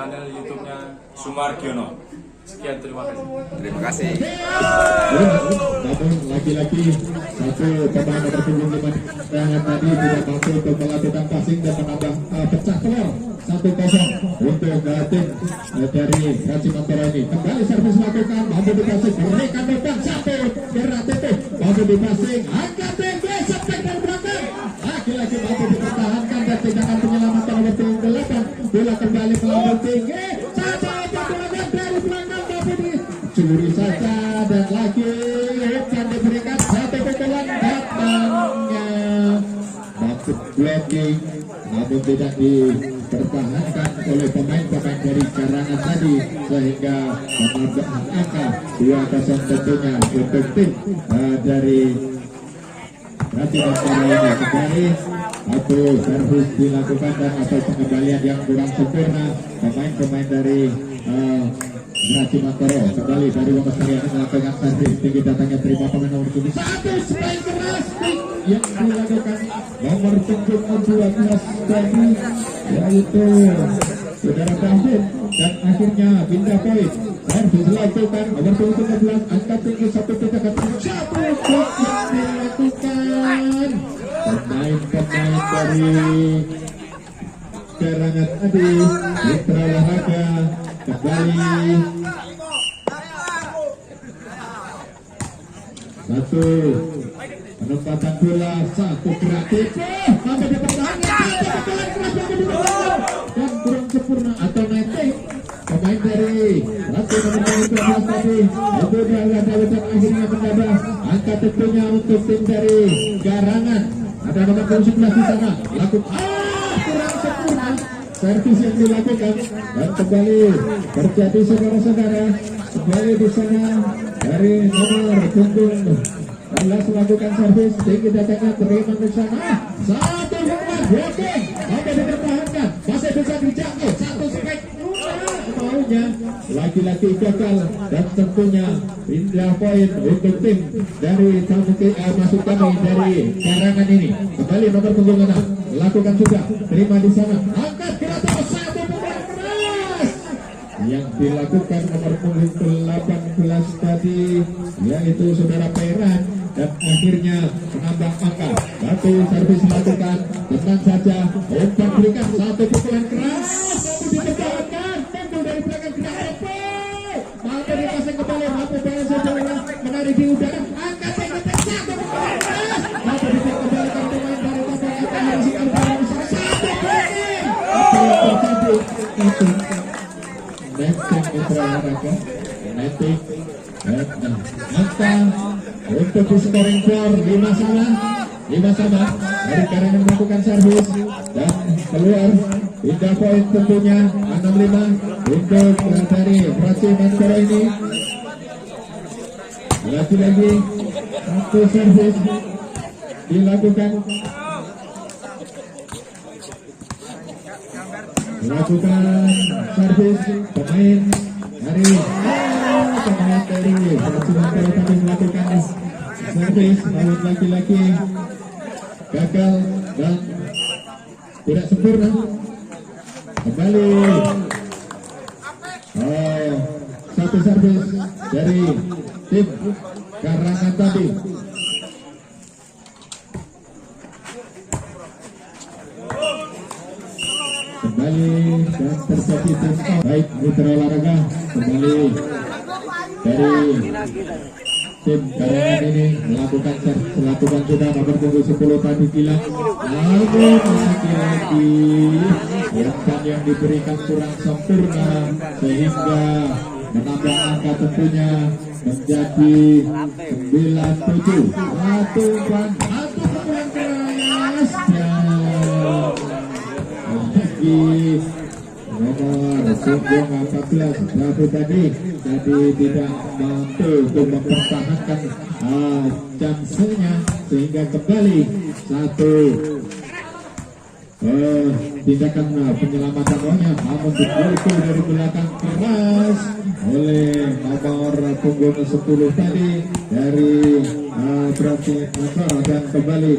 channel YouTube-nya Sumargiono. Sekian, terima kasih. Terima kasih. Namun lagi-lagi satu pemain nomor punggung 5 tadi tidak mampu untuk melakukan passing dan menambah pecah telur 1-0 untuk tim dari Raci Mantoro ini. Kembali servis lakukan, mampu dipasing, berikan depan satu Kira TP, mampu dipasing, angkat tinggi, sampai dari belakang. Lagi-lagi mampu dipertahankan dan tindakan penyelamatan nomor punggung 8. Bola kembali melambung tinggi, satu pukulan dari belakang mampu dicuri saja dan lagi umpan diberikan satu pukulan datangnya mampu blocking namun tidak dipertahankan oleh pemain-pemain dari Karangan tadi sehingga menambah angka 2-0 tentunya untuk tim dari Raci Mantoro ini. Kembali atau servis dilakukan dan atau pengembalian yang kurang sempurna pemain-pemain dari Raci Mantoro kembali dari Wonosari akan melakukan servis tinggi datangnya terima pemain nomor 7 satu strike keras yang dilakukan nomor punggung 12 tadi yaitu saudara David dan akhirnya pindah poin servis dilakukan nomor punggung 13 angkat tinggi satu tindakan satu blok yang dilakukan pemain-pemain dari Karangan Adi Mitra Olahraga kembali satu penempatan bola satu kreatif sampai dipertahankan dan kurang sempurna atau netting pemain dari Raci nomor 12 tadi itu dia ada ucap akhirnya menambah angka tentunya untuk tim dari Karangan ada nomor 11 di sana lakukan kurang sempurna servis yang dilakukan dan kembali terjadi saudara-saudara kembali di sana dari nomor punggung 11 melakukan servis tinggi datangnya terima di sana satu pukulan blocking sampai dipertahankan masih bisa dijangkau satu strike maunya lagi-lagi gagal dan tentunya pindah poin untuk tim dari masuk kami dari Karangan ini kembali nomor punggung 6 lakukan juga terima di sana angkat ke atas satu pukulan keras yang dilakukan nomor punggung 18 tadi yaitu saudara Peran dan akhirnya menambah angka satu servis dilakukan tenang saja umpan berikan satu pukulan keras mampu dipertahankan tentu dari belakang tidak mampu dipasang kembali mampu berhasil menarik di udara angkat tinggi satu pukulan keras mampu dikembalikan pemain dari Tapang akan harus kembali satu poin itu netting Mitra Olahraga netting angka untuk di scoring floor 5 sama dari Karangan melakukan servis dan keluar pindah poin tentunya 6-5 untuk dari Raci Mantoro ini lagi-lagi satu servis dilakukan servis pemain dari Raci Mantoro tadi melakukan servis lawan laki-laki gagal dan tidak sempurna kembali satu servis dari tim Karangan tadi kembali dan terjadi tim baik Mitra Olahraga kembali dari tim Karangan ini melakukan sudah nomor punggung 10 tadi bilang namun lagi-lagi umpan yang diberikan kurang sempurna sehingga menambah angka tentunya menjadi 97 satu pukulan keras lagi nomor punggung 14 David tadi tidak mampu untuk mempertahankan chance-nya sehingga kembali satu tindakan penyelamatan bawahnya namun dipukul dari belakang keras oleh nomor punggung 10 tadi dari Raci Mantoro dan kembali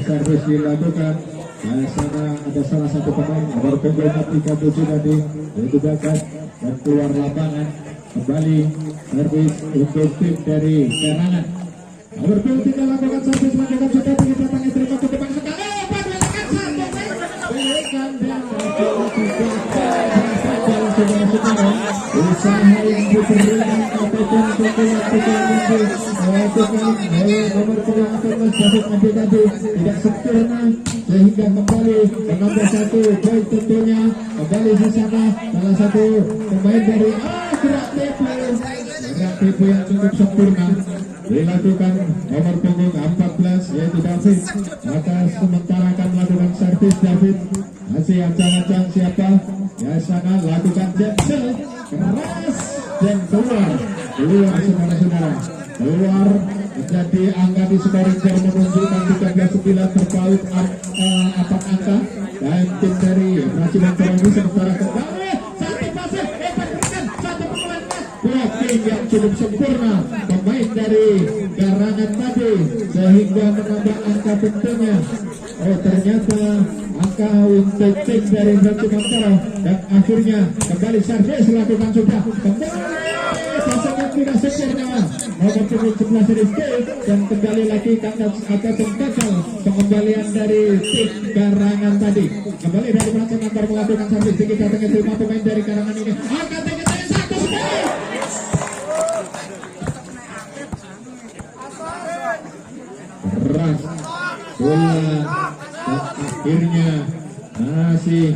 servis dilakukan sana ada salah satu pemain nomor punggung 37 tadi yaitu Bagas dan keluar lapangan kembali servis untuk tim dari Karangan. Nomor punggung 3 lakukan servis melakukan sudah tinggi datangnya terima ke depan sekali. Usaha yang diberikan apapun untuk melakukan nomor punggung 14 David Adi tadi tidak sempurna sehingga kembali menambah satu poin tentunya kembali di sana salah satu pemain dari gerak tipu yang cukup sempurna dilakukan nomor punggung 14 yaitu David. Maka sementara akan melakukan servis David masih ancang-ancang siapa ya sana lakukan jempol keras dan keluar saudara-saudara keluar menjadi angka di scoring yang menunjukkan 13-9 terpaut 4 angka dan tim dari Brazil ini sementara kembali satu pasir satu pemain blocking yang cukup sempurna pemain dari Karangan tadi sehingga menambah angka pentingnya. Ternyata angka untuk tim dari Brazil dan akhirnya kembali servis lakukan sudah kembali pasangan tidak sempurna nomor punggung 11 Rizky dan kembali lagi kandas atau gagal pengembalian dari tim Karangan tadi kembali dari Brazil melakukan servis tinggi datangnya terima pemain dari Karangan ini angkat tinggi satu keras bola dan akhirnya masih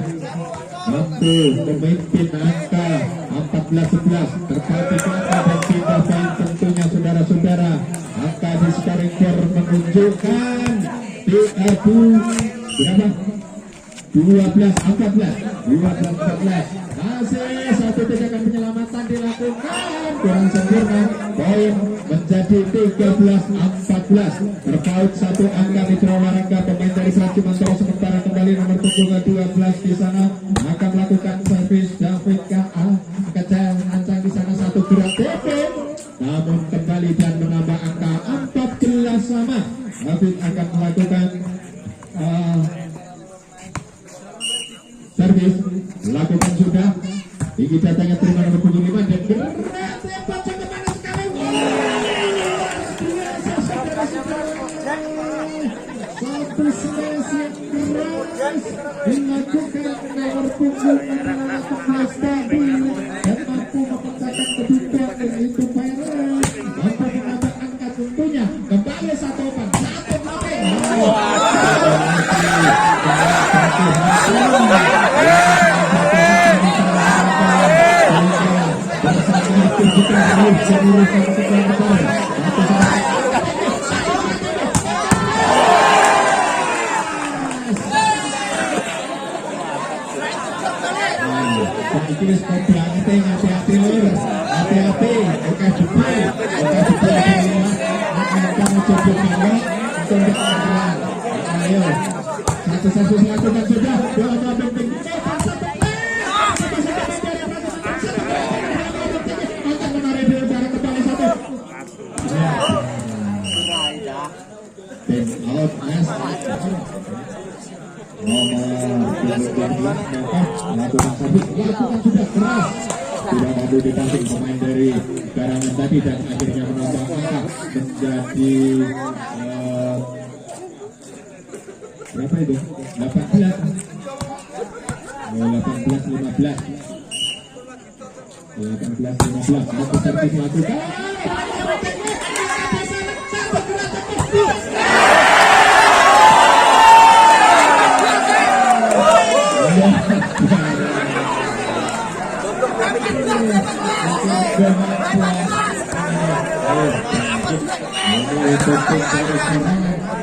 mampu memimpin angka 14-11 terpaut dan kita poin tentunya saudara-saudara angka di scoring board menunjukkan di berapa 12-14 masih satu tindakan penyelamatan dilakukan kurang sempurna poin menjadi 13-14 terpaut satu angka Mitra Olahraga pemain dari Pracimantoro sementara kembali nomor punggung 12 di sana akan melakukan servis David KA kecil ancang di sana satu gerak TP namun kembali dan menambah angka 14 sama David akan melakukan servis lakukan sudah tinggi datanya terima nomor punggung 5 dan gerak tembak kemana sekali satu smash yang keras dilakukan nomor punggung 14 tadi dan mampu memecahkan kebutuhan itu Byron mampu menambah angka tentunya kembali satu open hati-hati lur hati-hati oke jebol kamu coba ayo satu-satu lakukan sudah bola penting akan menarik dari jarak kembali satu tim out as nomor 12 lakukan servis lakukan sudah keras tidak mampu dipancing pemain dari Karangan tadi dan akhirnya menambah angka menjadi berapa itu 18-15 aku servis lakukan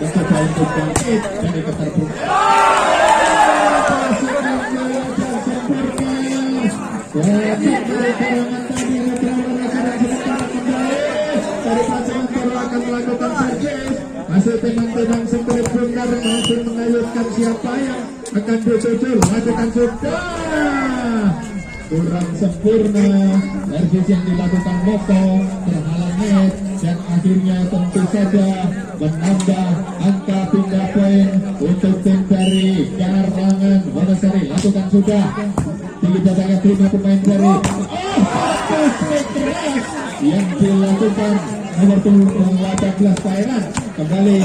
mencoba untuk bangkit dari keterpurukan akan melakukan servis masih tenang-tenang seperti bongkar masih mengayunkan siapa yang akan dituju lakukan sudah kurang sempurna servis yang dilakukan Moko terhalang net dan akhirnya tentu saja menambah angka pindah poin untuk tim dari dilakukan sudah. Tinggi badannya terima pemain dari yang dilakukan nomor 18 Thailand. Kembali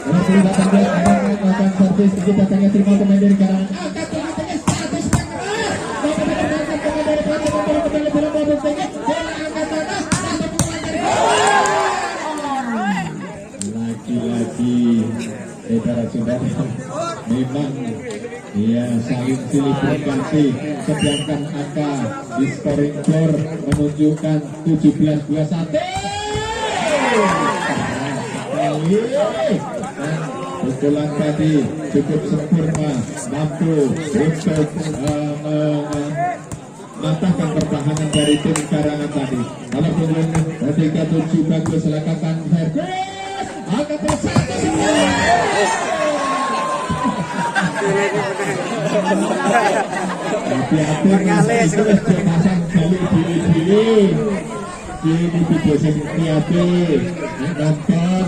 nomor 18 melakukan servis. Tinggi badannya terima pemain dari Karangan. Lagi-lagi saudara-saudara memang ya saling silih berganti, sedangkan angka di scoring board menunjukkan 17-21. Pukulan tadi cukup sempurna, mampu untuk mematahkan pertahanan dari tim Karangan tadi. Kalau kemudian ketika 7 bagus lakukan servis, angka bersatu hati-hati pasang balik diri-diri ini video sentiapi nonton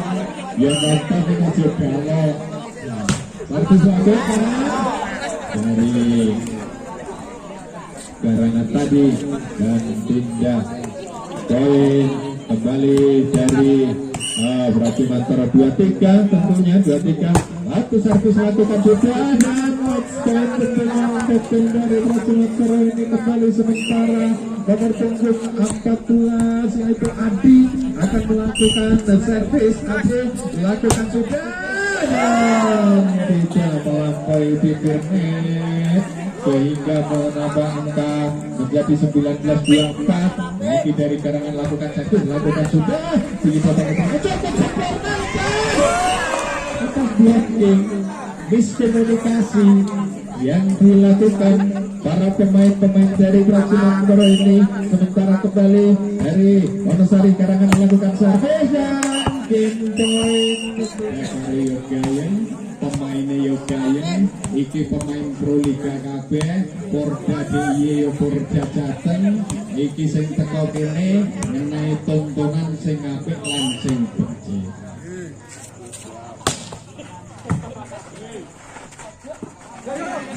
yang nonton ini juga lo servis lakukan dari Karangan tadi dan pindah poin kembali dari berarti antara 2-3 tentunya 2-3 satu servis lakukan sudah dan betul dari Rasulullah ini kembali sementara nomor punggung 14 yaitu Adi akan melakukan servis. Adi melakukan sudah dan tidak melampaui bibir net sehingga menambah angka menjadi 19-24. Lagi dari Karangan lakukan servis, lakukan sudah tinggi potong utama cukup sempurna atas blocking miskomunikasi yang dilakukan para pemain-pemain dari Prajurit Koro ini. Sementara kembali dari Wonosari Karangan melakukan servis dan game point dari Yogayan. Pemainnya Yogayan iki pemain Pro Liga KB Porda DIY Porda Jateng iki sing teko kene ngenai tontonan sing apik lan sing becik.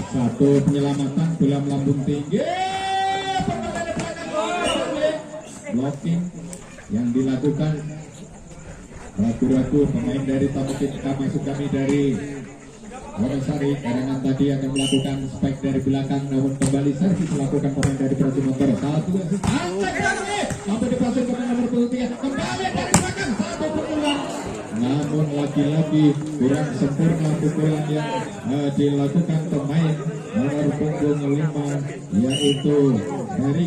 Satu penyelamatan bola melambung tinggi, blocking yang dilakukan ragu-ragu pemain dari Tamukin masuk kami dari Wonosari Karangan tadi akan melakukan spike dari belakang, namun kembali servis melakukan pemain dari Prajurit Motor. Satu mampu dipasung ke nomor 23 kembali dari belakang satu pukulan, namun lagi-lagi kurang sempurna pukulan yang dilakukan pemain nomor punggung 5 yaitu dari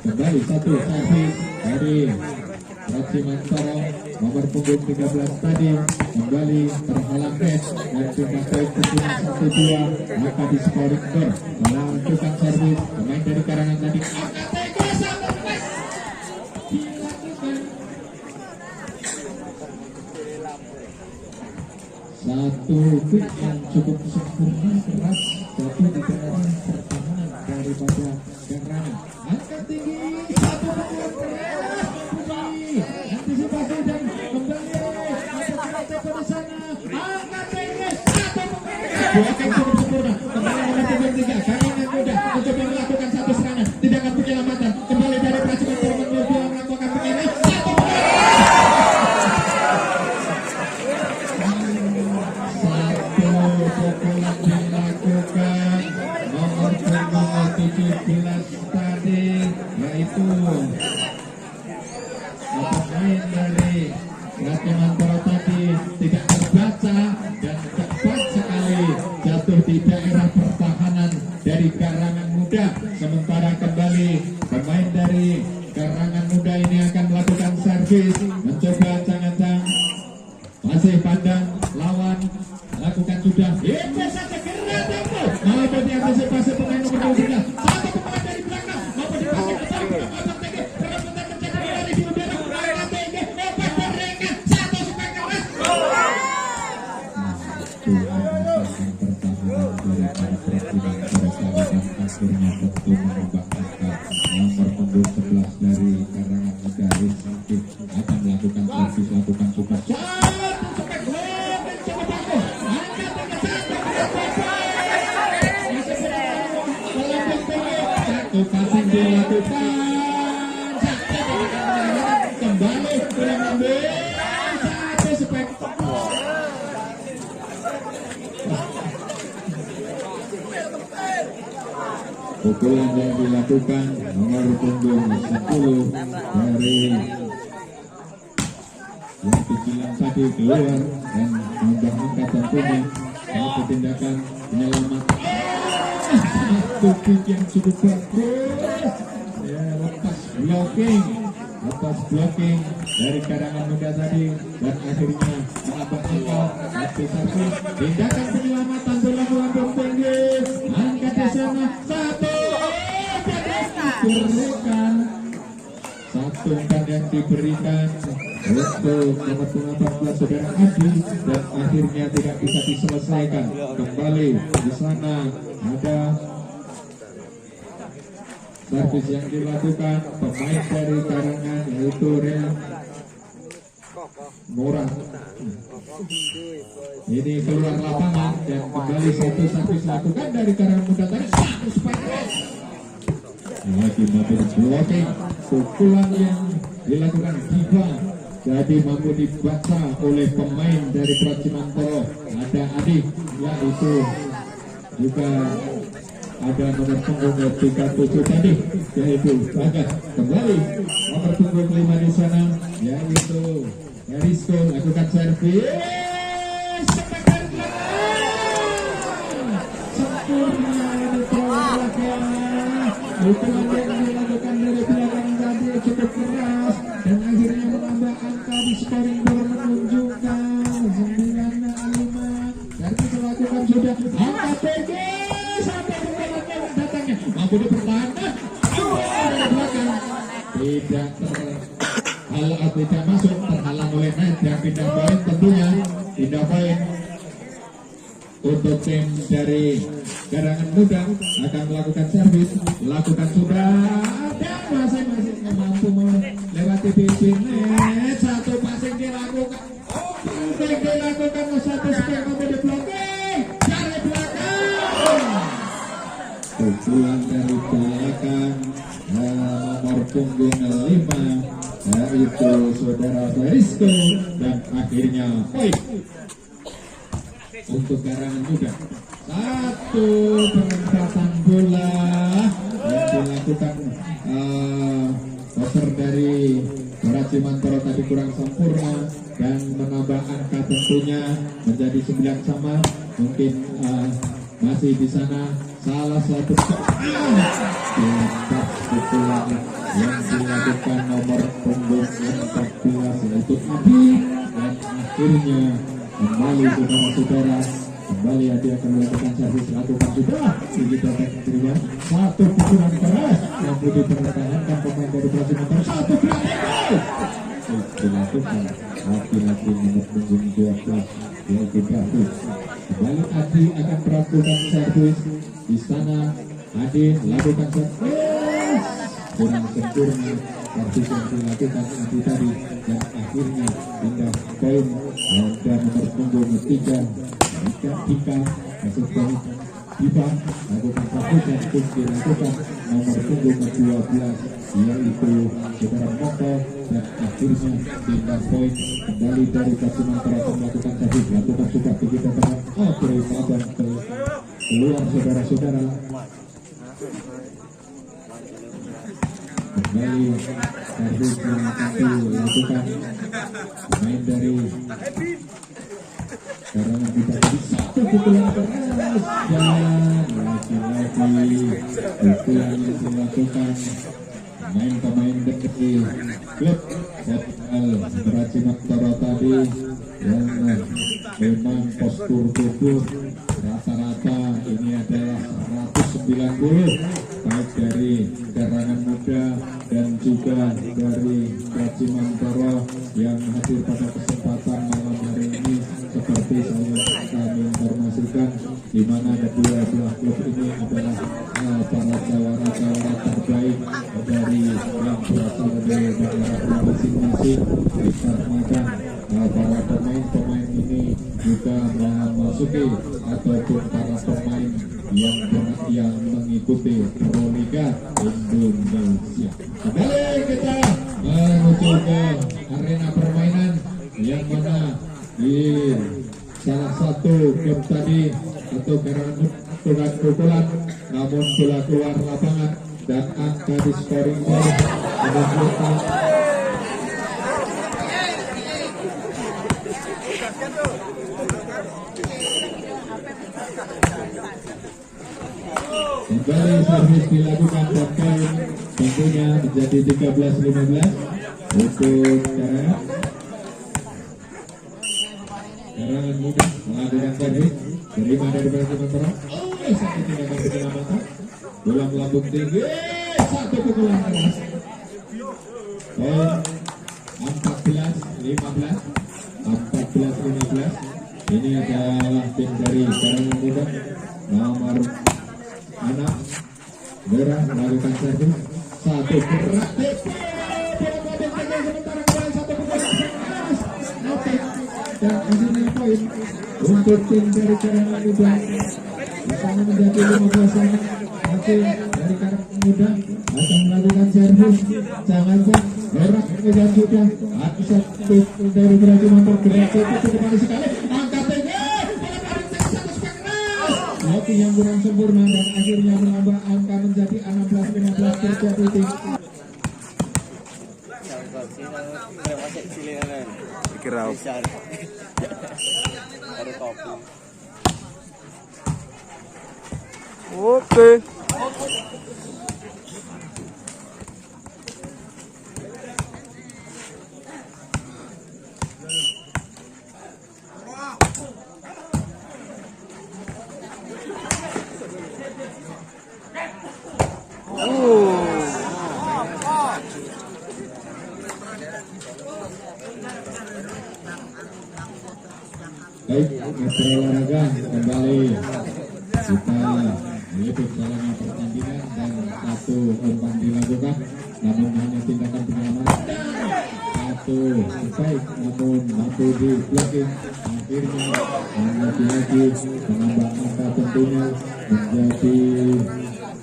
kembali satu servis dari Prasimantoro nomor punggung 13 tadi kembali terhalang net dan sudah poin kesimpulan 1-2 maka di scoring board melakukan servis pemain dari Karangan tadi satu pick yang cukup sempurna keras satu di tengah pertahanan daripada Karangan angkat tinggi satu antisipasi dan kembali di sana angkat tinggi satu cukup sempurna kembali nomor 3 Karangan muda mencoba melakukan satu serangan tidak akan penyelamatan kembali dari Prajurit Motor melakukan penyerangan pukulan dilakukan nomor punggung 17 tadi yaitu pemain dari Prasimantoro tadi tidak terbaca dan cepat sekali jatuh di daerah pertahanan dari Karangan Muda. Sementara kembali pemain dari Karangan Muda ini akan melakukan servis mencoba ancang-ancang masih pandang lawan lakukan sudah itu saja kira tempo mampu diantisipasi pemain nomor 23 satu pemain dari belakang mampu dipasang ke dalam otak tinggi benar-benar menjadi dari di udara angkat tinggi obat berikan satu supaya keras akhirnya tentu mengubah angka nomor punggung 11 dari Karangan Muda Rizky akan melakukan servis lakukan super satu supaya satu passing dilakukan kembali mengambil satu spek. Pukulan yang dilakukan nomor punggung 10 dari yang dibilang tadi keluar dan mengangkat tentunya satu tindakan penyelamatan. Satu kick yang cukup bagus ya, lepas blocking dari karangan muda tadi dan akhirnya menambah angka satu tindakan penyelamatan dilakukan tinggi angkat di sana satu diberikan satu umpan yang diberikan untuk nomor 14 saudara Adi dan akhirnya tidak bisa diselesaikan. Kembali di sana ada servis yang dilakukan pemain dari karangan yaitu Real Murah. Ini keluar lapangan dan kembali satu servis dilakukan dari karangan muda tadi satu spike. Lagi mampu blocking pukulan yang dilakukan Diva jadi mampu dibaca oleh pemain dari Pracimantoro. Ada Adi yaitu juga ada nomor punggung 37 tadi yaitu Bagas. Kembali nomor punggung 5 di sana yaitu Erisko lakukan servis sempurna ditolakkan. Pukulan yang dilakukan dari belakang tadi cukup keras dan akhirnya menambah angka di scoring bola menunjukkan 9-5. Servis dilakukan sudah angka PG sampai pukulannya datangnya mampu dipertahankan dari belakang tidak terhalang tidak masuk terhalang oleh net yang pindah poin tentunya pindah poin untuk tim dari karangan muda akan melakukan servis lakukan sudah dan masing-masing mampu melewati bibir net satu passing dilakukan satu spek mampu di blocking dari belakang pukulan dari belakang nomor punggung 5 yaitu saudara Ferisko dan akhirnya poin untuk karangan muda. Satu penempatan bola yang dilakukan koper dari Pracimantoro tadi kurang sempurna dan menambah angka tentunya menjadi 9 sama. Mungkin masih di sana salah satu pukulan yang dilakukan nomor punggung 14 yaitu Adi dan akhirnya kembali saudara-saudara kembali Adi akan melakukan servis lakukan sudah tinggi dapat diterima satu pukulan keras yang boleh dipertahankan pemain dari Pracimantoro satu dilakukan laki-laki nomor punggung 12 yaitu David. Kembali Adi akan melakukan servis di sana. Adi lakukan servis kurang sempurna servis yang dilakukan Adi tadi dan akhirnya pindah poin dan nomor punggung 3 Tika masuk poin Diva lakukan servis yang pun dilakukan nomor punggung 12 yaitu saudara Moko dan akhirnya pindah poin kembali dari Pracimantoro akan melakukan servis lakukan juga begitu teman abang keluar saudara-saudara kembali servis yang akan dilakukan main dari karangan kita tadi satu pukulan keras dan lagi-lagi pukulan yang dilakukan pemain dari klub Pracimantoro tadi yang memang postur tubuh rata-rata ini adalah 190 baik dari karangan muda dan juga dari Pracimantoro yang hadir pada kesempatan malam hari ini. Seperti kami informasikan di mana kedua belah klub ini adalah para jawara-jawara terbaik dari yang berasal dari negara masing-masing dikarenakan para pemain-pemain ini juga memasuki ataupun para pemain yang mengikuti Pro Liga Indonesia. Kembali kita menuju ke arena permainan yang mana di salah satu game tadi atau karena pukulan namun bola keluar lapangan dan angka di scoring board menunjukkan kembali servis dilakukan dan poin tentunya menjadi 13-15 untuk Karangan Muda melakukan servis terima dari Persib Montoro. Satu tindakan penyelamatan bola melambung tinggi, satu pukulan keras. Poin 14-15 ini adalah tim dari Karangan Muda nomor 6 Merah melakukan servis satu gerak dan ini poin untuk tim dari Karangan Muda bersama menjadi 15 masih dari Karangan Muda akan melakukan servis jangan-jangan Merah kemudian sudah satu dari Persib Montoro gerak itu kembali sekali angkat tinggi Lagi yang kurang sempurna dan akhirnya menambah angka menjadi 16-15 terjadi di Oke. Baik, Mitra Olahraga kembali kita meliput jalannya pertandingan dan satu umpan dilakukan namun hanya tindakan penyelamatan satu baik namun mampu di blocking akhirnya lagi-lagi menambah angka tentunya menjadi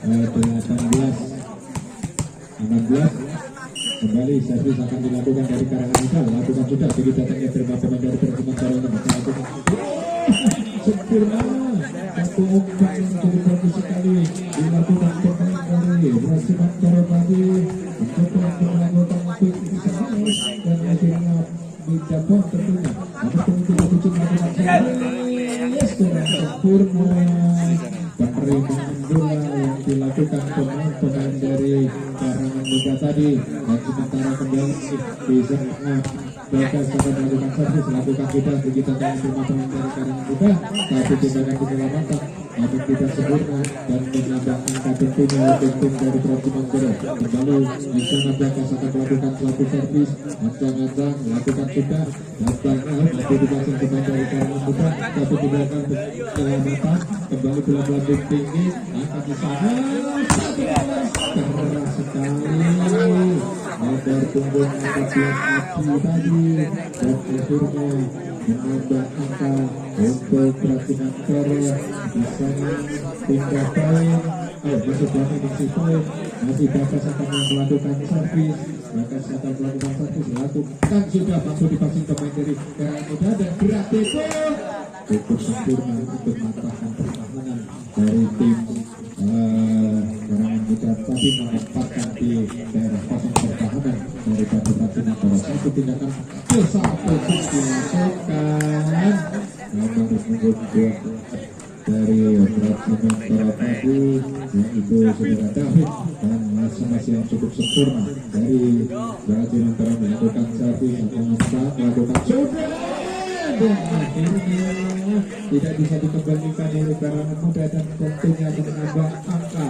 18-16. Kembali servis akan dilakukan dari Karangan Muda lakukan sudah bagi datangnya terima pemain dari Persib Montoro yang melakukan sempurna satu umpan yang cukup bagus sekali dilakukan pemain dari Persib Montoro tadi untuk melakukan quick servis dan akhirnya mendapat tentunya atas pemimpin tujuh melakukan servis dengan sempurna penerimaan bola yang dilakukan pemain dari Karangan Muda tadi dan sementara kembali bisa Bagas akan melakukan servis lakukan kita begitu dengan terima pemain dari Karangan Muda tapi tindakan penyelamatan namun tidak sempurna dan menambah angka tentunya untuk tim dari Persib Montoro kembali di sana Bagas akan melakukan suatu servis ancang-ancang lakukan sudah datang nanti dipasang pemain dari Karangan Muda tapi tindakan penyelamatan kembali bola melambung tinggi angkat di sana keras sekali lebar punggung bagian api tadi dan akhirnya menambah angka untuk Persib Montoro di sana tinggal poin masih berapa di poin masih Bagas akan melakukan servis Bagas akan melakukan servis lakukan sudah mampu dipasang pemain dari Karangan Muda dan gerak itu cukup sempurna untuk matahkan pertahanan dari tim Karangan Muda tapi menempatkan di daerah kosong pertahanan dari Persib Montoro satu tindakan ke satu dilakukan nomor punggung 2 dari Persib Montoro tadi yaitu saudara David dan masing-masing yang cukup sempurna dari Persib Montoro melakukan servis melakukan sudah dan akhirnya tidak bisa dikembalikan oleh Karangan Muda dan tentunya menambah angka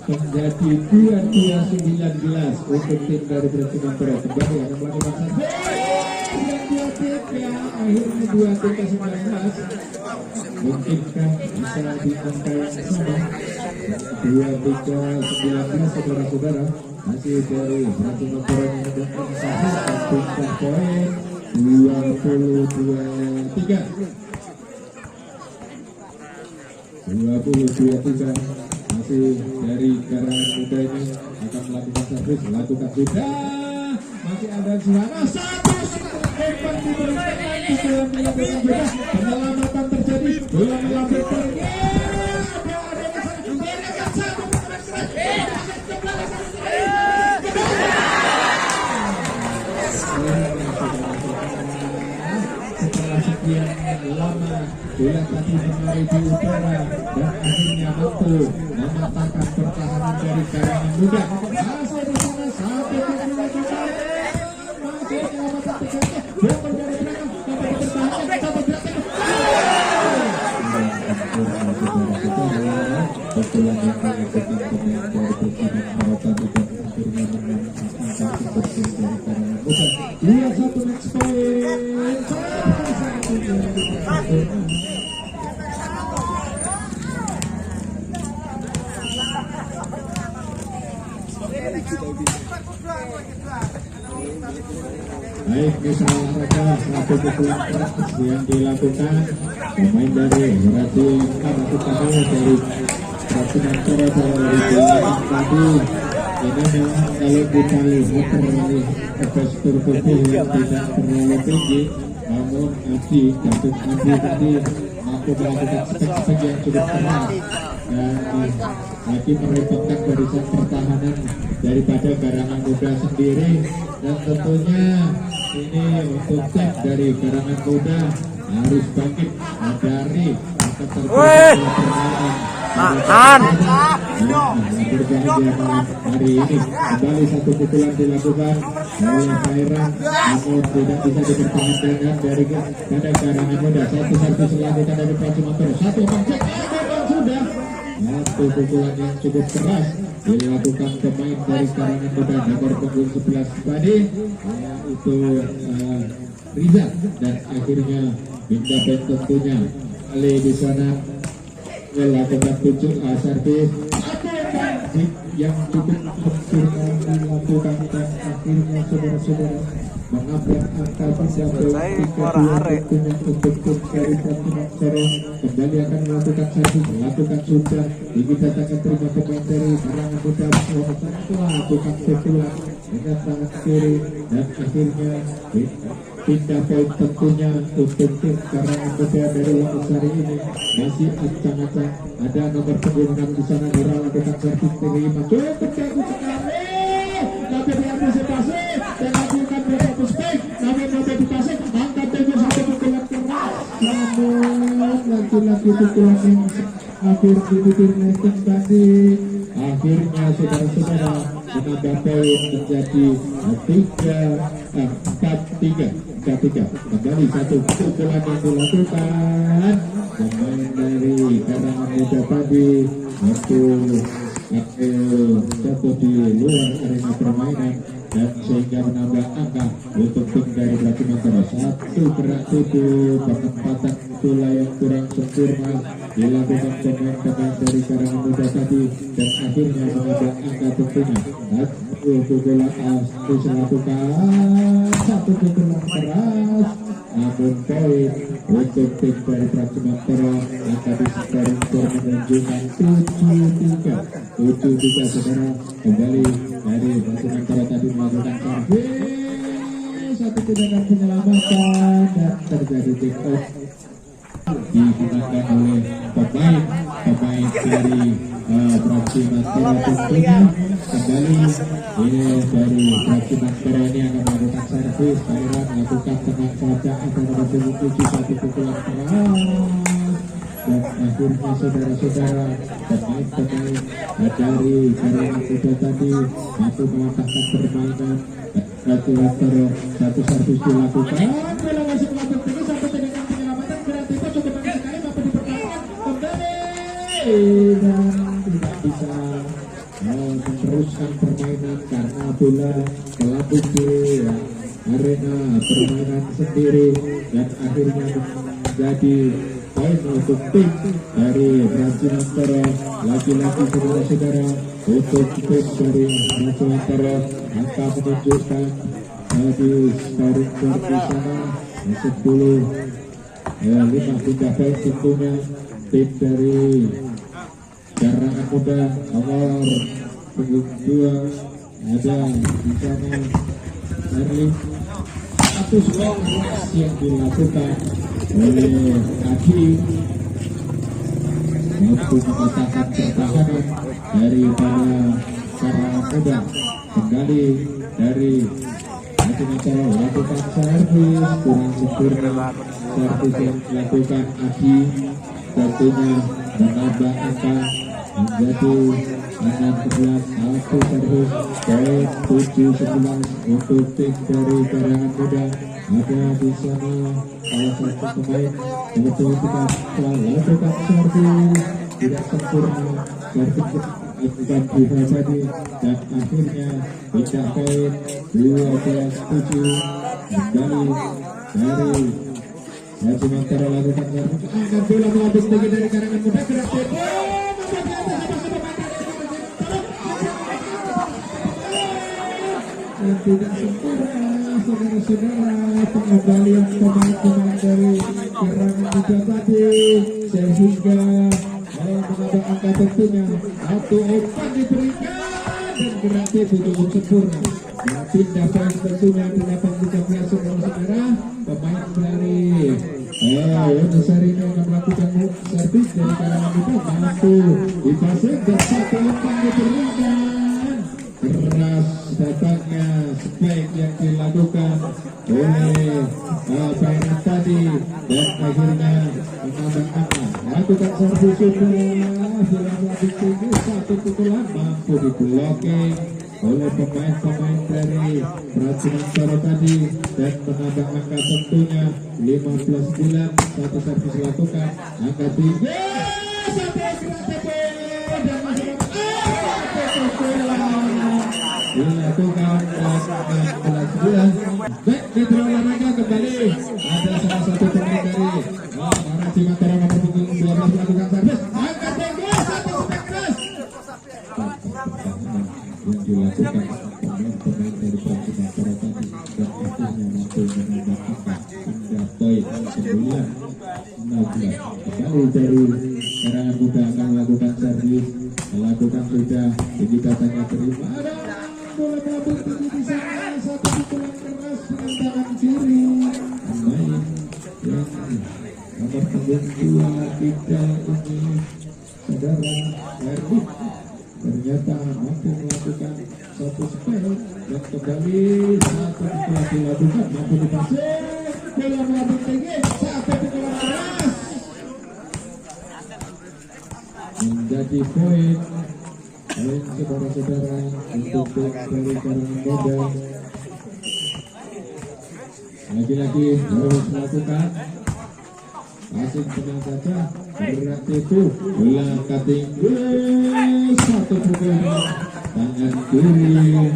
menjadi 22-19 untuk tim dari Persib Montoro kembali akan melakukan servis akhirnya 23-19 mungkinkah bisa di angka yang sama 23-19 saudara-saudara masih dari Persib Montoro yang mendapatkan servis dan puncak poin 22-23 masih dari Karangan Muda ini servis lakukan sudah masih ada suara satu hebat diberikan pukulan dilakukan juga penyelamatan terjadi bola melambung pergi setelah sekian lama bola tadi menari di utara dan akhirnya mampu mematahkan pertahanan dari Karangan Muda. Masih di sana satu pukulan juga masih penyelamatan terjadi bola dari belakang sampai bertahan sampai belakang pukulan yang melakukan pemain dari pertahanan Marotan dan akhirnya menangkan seperti dari Karangan Muda 2-1 match point. Baik, misalnya olahraga satu pukulan keras yang dilakukan pemain dari Rati Kabupaten dari Prasinantara dari Jalan tadi. Ini memang kalau kita lihat dari postur tubuh yang tidak terlalu tinggi, namun Adi tadi mampu melakukan spek yang cukup keras dan lagi merepotkan barisan pertahanan daripada Karangan Muda sendiri. Dan tentunya ini untuk tim dari Karangan Muda harus bangkit dari keterpurukan permainan. Berbahagia malam hari ini kembali satu pukulan dilakukan oleh Khairan, namun tidak bisa dipertahankan dari Karangan Muda. Satu dilakukan dari Pracimantoro, satu mencet sudah satu pukulan yang cukup keras dilakukan pemain dari Karangan Muda nomor punggung 11 tadi yaitu Rizal, dan akhirnya Binda Ben tentunya kali di sana melakukan tujuh servis yang cukup sempurna dilakukan dan akhirnya saudara-saudara menabrak angka mencapai 3-2 tentunya untuk tim dari Prasinantara kembali akan melakukan servis melakukan sudah ini datangkan terima pemain dari Karangan Muda melakukan pukulan dengan tangan kiri dan akhirnya pindah poin tentunya untuk tim Karangan Muda dari Wonosari ini masih ancang-ancang ada nomor punggung 6 di sana melakukan servis terima cukup bagus sekali tapi diantisipasi dan lakukan berapa spek namun dapat dipasang angkat tempo satu pukulan keras namun lagi-lagi pukulan yang akhir di bibir netting tadi akhirnya saudara-saudara menambah poin menjadi 4-3 kembali satu pukulan yang dilakukan pemain dari Karangan Muda tadi untuk jatuh di luar arena permainan dan sehingga menambah angka untuk tim dari Prasinantara. Satu gerak tubuh penempatan bola yang kurang sempurna dilakukan pemain-pemain dari Karangan Muda tadi dan akhirnya menambah angka tentunya. Satu bola terus dilakukan satu pukulan keras namun poin untuk tim dari Prasinantara angka di sekarang menunjukkan 7-3 saudara. Kembali dari Prasinantara tadi melakukan servis satu tindakan penyelamatan dan terjadi take off digunakan oleh pemain dari Prasinantara tentunya. Kembali ini dari Prasinantara ini akan melakukan servis Khairan melakukan tenang saja akan memiliki satu pukulan keras dan akhirnya saudara-saudara pemain-pemain dari Karangan Muda tadi mampu mematahkan permainan. Prasinantara satu servis dilakukan bola masih melakukan ini sampai dengan penyelamatan kreatifnya cukup bagus sekali mampu dipertahankan kembali dan tidak bisa meneruskan permainan karena bola melambung di arena permainan sendiri dan akhirnya menjadi poin untuk tim dari Prasinantara. Lagi-lagi saudara-saudara untuk tim dari Prasinantara angka menunjukkan di scoring board di sana 5 pindah poin tentunya tim dari Karangan Muda nomor punggung 2 ada di sana Erling. Satu skor yang dilakukan oleh Adi untuk mematahkan pertahanan daripada Karangan Muda. Kembali dari Acara lakukan servis kurang sempurna, servis yang dilakukan Adi tentunya menambah angka menjadi 16, satu servis poin 7-11 untuk tim dari Karangan Muda. Ada di sana salah satu pemain kebetulan kita telah lakukan servis tidak sempurna, servis lakukan Viva tadi dan akhirnya pindah poin 12-7 kembali dari Sementara lakukan servis angkat bola melambung tinggi dari Karangan Muda gerak tempo dan tidak sempurna saudara-saudara pengembalian pemain-pemain dari Karangan Muda tadi sehingga menambah angka tentunya satu umpan diberikan dan gerak tempo cukup sempurna dan pindah poin tentunya di 8-13 saudara-saudara pemain dari Nusarino akan melakukan servis dari Karangan Muda mampu dipasang dan satu umpan diberikan keras datangnya spike yang dilakukan oleh Bayern tadi dan akhirnya menambah angka lakukan servis sudah dalam labing tinggi satu pukulan mampu diblokir oleh pemain-pemain dari Prajurit Soro tadi dan menambah angka tentunya 15 bulan satu servis lakukan angka tinggi dilakukan 16 bulan back di olahraga kembali ada salah satu pemain dari Marathi Mataram nomor punggung 12 melakukan servis angka tinggi satu spek keras yang dilakukan pemain-pemain dari Prajurit Soro tadi dan akhirnya mampu menambah angka hingga poin 9-16 kembali dari Karangan Muda akan melakukan servis melakukan sudah tinggi datanya terima bola melambung tinggi di sana satu pukulan keras dengan tangan kiri pemain yang nomor punggung 2 tidak ini saudara Erdik ternyata mampu melakukan satu spell dan kembali satu pukulan dilakukan mampu dipasang bola melambung tinggi satu pukulan keras menjadi poin saudara-saudara untuk tim dari Karangan Muda lagi-lagi harus melakukan asing tenang saja berat itu bola cutting satu pukulan tangan kiri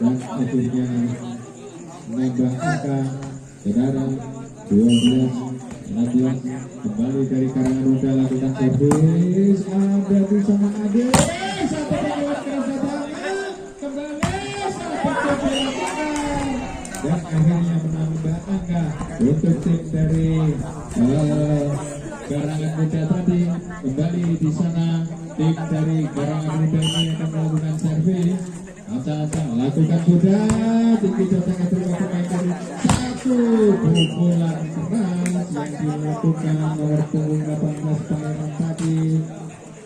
dan akhirnya menambah angka saudara 12-16 kembali dari Karangan Muda lakukan servis ada di sana Ade satu pukulan keras datangnya kembali satu pukulan dan akhirnya menambah angka untuk tim dari Karangan Muda tadi kembali di sana tim dari Karangan Muda ini akan melakukan servis Asa-asa lakukan sudah tinggi datangnya terima pemain dari satu pukulan keras yang dilakukan nomor punggung 18 Pangeran tadi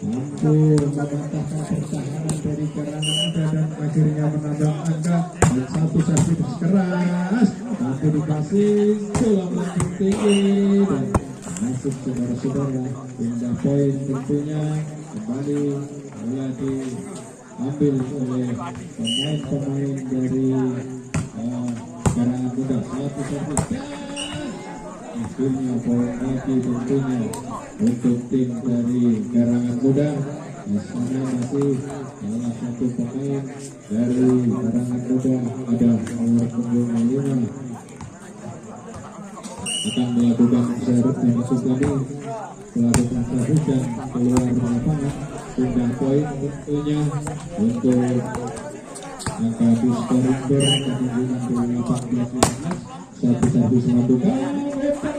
mampu mematahkan pertahanan dari Karangan Muda dan akhirnya menambah angka dan satu servis keras mampu dikasih bola melambung tinggi dan masuk saudara-saudara pindah poin tentunya kembali bola diambil oleh pemain-pemain dari Karangan Muda satu servis dan akhirnya poin lagi tentunya untuk tim dari Karangan Muda. Di sana masih salah satu pemain dari Karangan Muda ada nomor punggung 5 akan melakukan servis dan masuk lagi melakukan servis dan keluar lapangan pindah poin tentunya untuk angka scoring ketinggian dari 18-15 satu servis melakukan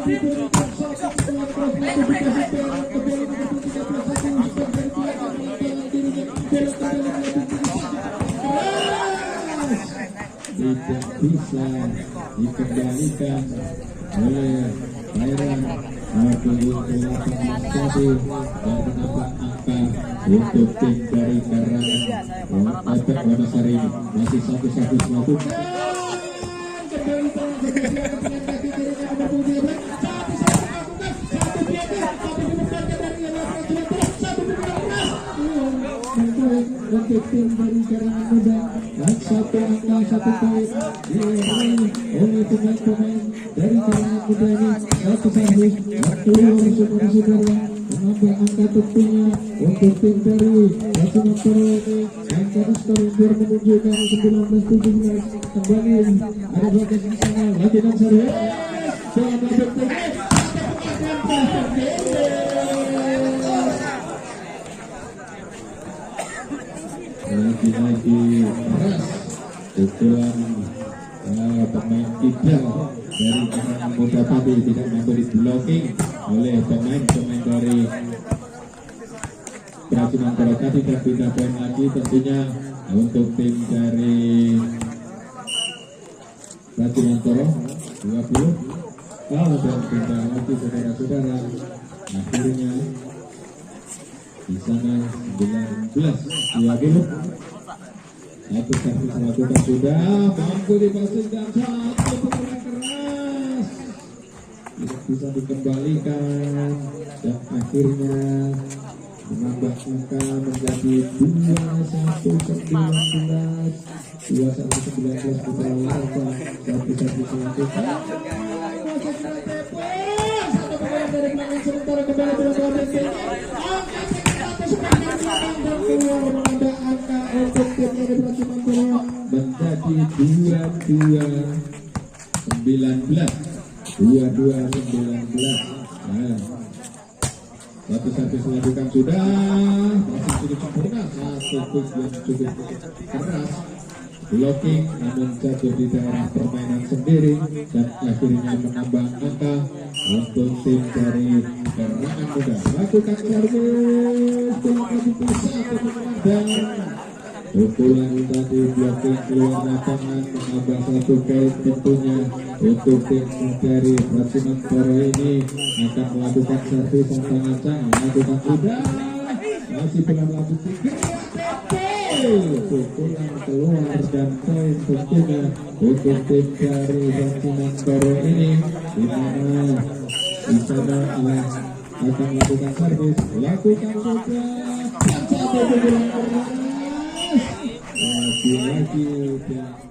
diberikan satu pukulan keras modifikasi ke bola nomor 13 satu dari tidak bisa dikendalikan oleh Thailand. Punggung ke-18 tadi dan menambah angka untuk tim dari Karangan Efek Wonosari ini masih 1-1 melakukan kembali dengan kaki kirinya nomor 12 untuk tim dari Karangan Muda dan satu angka satu poin diraih oleh pemain-pemain dari Karangan Muda ini. Satu servis waktu saudara-saudara menambah angka tentunya untuk tim dari Racungan Toro ini. Angka skor biar menunjukkan 19-17 kembali ada bagas di sana lagi dan servis dalam bentuk lagi-lagi keras pukulan pemain kidal dari Karangan Muda tadi tidak memberi blocking oleh pemain-pemain dari Racungan Toro tadi. Terpindah poin lagi tentunya untuk tim dari Racungan Toro 20 dan pindah lagi saudara-saudara akhirnya di sana 19-20. Satu servis lakukan sudah mampu dipastikan satu pukulan keras tidak bisa dikembalikan dan akhirnya menambah angka menjadi 21-19 putra Larva. Satu servis lakukan satu pemain dari belakang sementara kembali berlaku menambah angka untuk tim dari Racungan Toro menjadi 22-19. Nah, satu servis dilakukan sudah masih cukup sempurna, satu push yang cukup keras blocking namun jatuh di daerah permainan sendiri dan akhirnya menambah angka untuk tim dari Karangan Muda. Lakukan servis dan pukulan tadi blocking keluar lapangan menambah satu poin tentunya untuk tim dari Racungan Toro ini akan melakukan servis yang sangat canggih. Lakukan sudah masih belum lanjut pukulan keluar dan poin tentunya untuk tim dari Racungan Toro ini di mana di sana akan melakukan servis. Lakukan sudah dan satu pukulan keras lagi